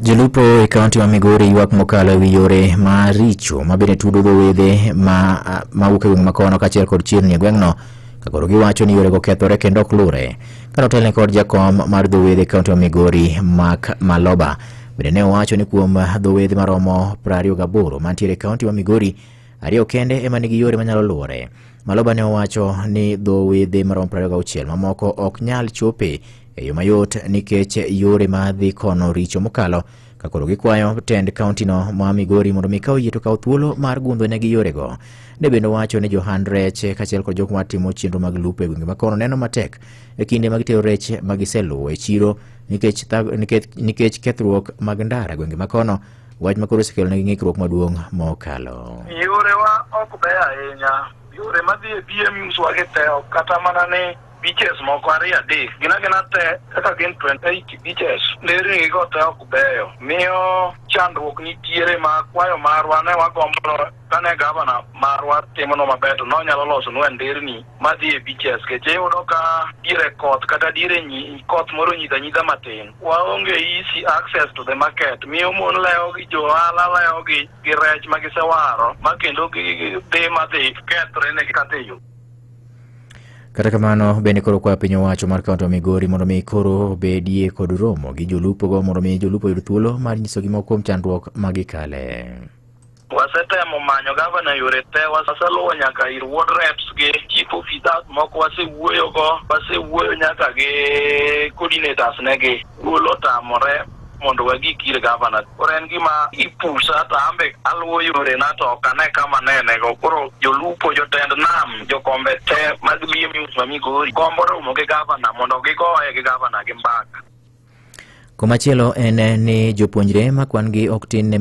Jolupo e kaunti ma Migori ywak mokalo ewi yore maricho mabende tudo dho wedhe mawuok e gweng' makono kaachiel kod chirni e gweng'no kakoro giwacho ni yorego kethore kendo ok lure. Kano telne kod jakom mar dho wedhe kaunti ma Migori Mark Maloba bende ne owacho ni kuom dho wedhe maromo 28 mantiere e kaunti ma Migori, 2 kende ema nigi yore manyalo luore. Maloba ne owacho ni dho wedhe maromo 26 mamoko ok nyal chope e yo mayot nikech yore madhi kono richo mokalo. Kakoro gikwayo tend kaunti no ma Migori mondo mikaw yie to kaw thuolo mar gundho negi yorego. Ne bende owacho ni johand rech kaachiel kod jok matimo chenro mag lupo e gwenge makono neno matek e kinde mag tero rech magiseluwo e chiro nikech kethruok mag ndara gwenge makono, wach makoro osekelo negi ng'ikruok maduong' mokalo. Yore wa ok ber ahinya, yore madhi e BM uswage te kata mana ni beaches moko 2-3 gina te kaka gin 28 beaches nderni go te ok beyo, miyo chandruok nitiere ma kwayo marwa ne wagombo kane gavana marwa timono maber to nonyalo loso nwa nderni madhi e beaches keche yudo ka dire koth kata dire koth moro nyidha matin, waonge easy access to the market, miyo mon leo gi johala leo gi rech magisewaro makendo gi madhi kethre ne kateyo. Kata kamano bende koro kwa piny owacho mar kaunti ma Migori mondo mi koro bedie kod romo gi jolupo go mondo mi jolupo yud thuolo mar nyiso gima kuom chandruok magikale. Wasetemo manyo gavana yore te, waseluwo nyaka ir ward reps gi chief officers moko, wasewuoyo nyaka gi coordinators negi, wuolo tamore mondo wagikir gavana. Koro en gima ipusa to ambe aluwo yore na to kane kama nenego. Koro jolupo, jotend nam, jokombe te mag BM ma Migori gombo romo gi gavana mondo gigoye gi gavana gi mbaka. Komachielo en ni jopuonjre ma kwan gi ok tin ne